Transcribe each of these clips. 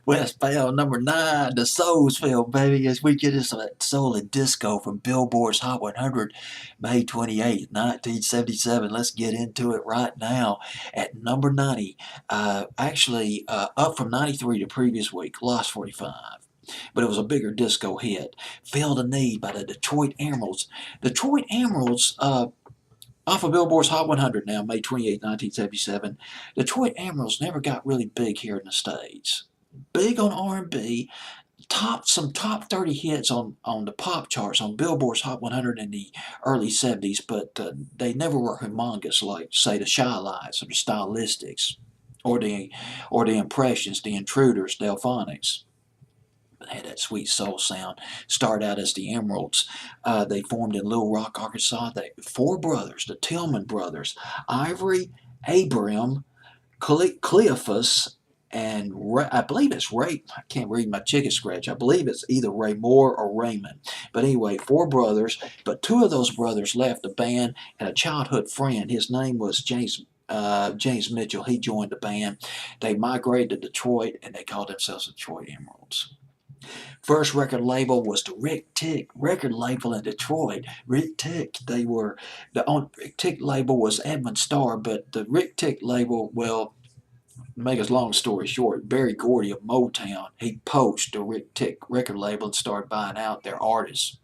Westbound number 9, the Soulsville, baby, as we get us that soul and disco from Billboard's Hot 100, May 28th, 1977. Let's get into it right now at number 90. Up from 93 the previous week, lost 45. But it was a bigger disco hit. Feel the Need by the Detroit Emeralds. Detroit Emeralds, off of Billboard's Hot 100 now, May 28, 1977. Detroit Emeralds never got really big here in the States. Big on R&B, some top 30 hits on the pop charts on Billboard's Hot 100 in the early 70s, but they never were humongous like, say, the Shy Lights or the Stylistics or the Impressions, the Intruders, Delphonics. They had that sweet soul sound. Started out as the Emeralds. They formed in Little Rock, Arkansas. Four brothers, the Tillman brothers, Ivory, Abram, Cleophas, and I believe it's Ray. I can't read my chicken scratch. I believe it's either Ray Moore or Raymond. But anyway, four brothers. But two of those brothers left the band, and a childhood friend. His name was James Mitchell. He joined the band. They migrated to Detroit, and they called themselves Detroit Emeralds. First record label was the Rick Tick record label in Detroit. Rick Tick, Rick Tick label was Edmund Starr, but the Rick Tick label, well, make a long story short, Barry Gordy of Motown, he poached the Rick Tick record label and started buying out their artists,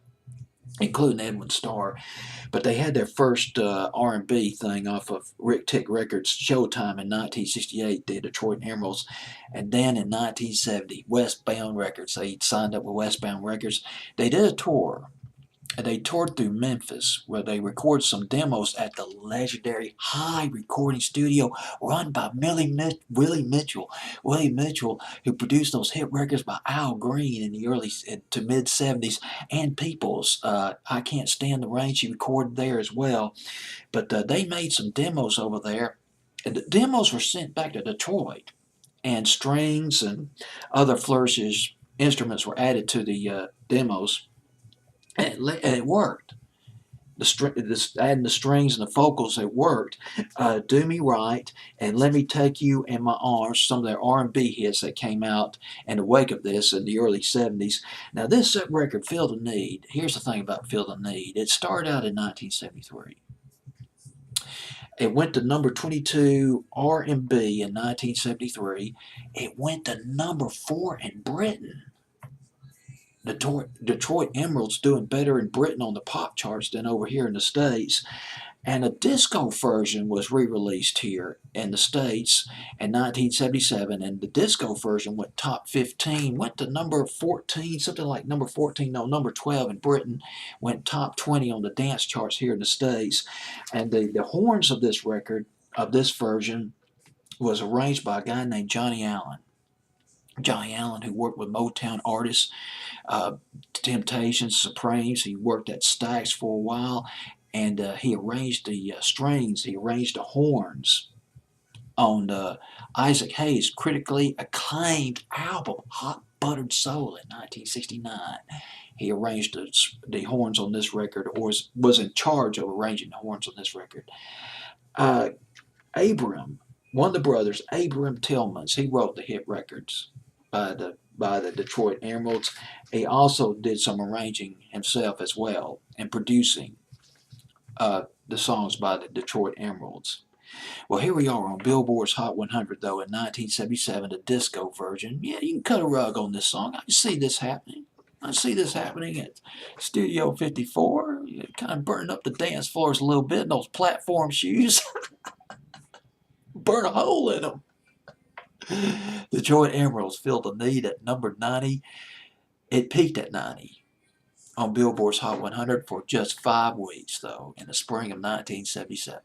including Edwin Starr. But they had their first R&B thing off of Rick Tick Records, Showtime in 1968, the Detroit Emeralds. And then in 1970, Westbound Records. They signed up with Westbound Records. They did a tour. They toured through Memphis, where they recorded some demos at the legendary High Recording Studio run by Willie Mitchell. Willie Mitchell, who produced those hit records by Al Green in the early to mid 70s, and Peoples. I Can't Stand the Rain, she recorded there as well. But they made some demos over there, and the demos were sent back to Detroit, and strings and other flourishes instruments were added to the demos. And it worked. Adding the strings and the vocals, it worked. Do Me Right and Let Me Take You in My Arms, some of their R&B hits that came out in the wake of this in the early 70s. Now this record, Feel the Need, here's the thing about Feel the Need. It started out in 1973. It went to number 22 R&B in 1973. It went to number 4 in Britain. Detroit Emeralds doing better in Britain on the pop charts than over here in the States. And a disco version was re-released here in the States in 1977, and the disco version went top 15, went to number 14, something like number 14, no, number 12 in Britain, went top 20 on the dance charts here in the States. And the horns of this record, of this version, was arranged by a guy named Johnny Allen. Johnny Allen, who worked with Motown artists, Temptations, Supremes. He worked at Stax for a while, and he arranged the strings. He arranged the horns on Isaac Hayes' critically acclaimed album Hot Buttered Soul in 1969. He arranged the horns on this record, or was in charge of arranging the horns on this record. Abram, one of the brothers, Abram Tillmans, he wrote the hit records by the Detroit Emeralds. He also did some arranging himself as well and producing the songs by the Detroit Emeralds. Well, here we are on Billboard's Hot 100, though, in 1977, the disco version. Yeah, you can cut a rug on this song. I can see this happening. I see this happening at Studio 54. Kind of burning up the dance floors a little bit in those platform shoes. Burn a hole in them. Detroit Emeralds, Feel the Need at number 90. It peaked at 90 on Billboard's Hot 100 for just 5 weeks, though, in the spring of 1977.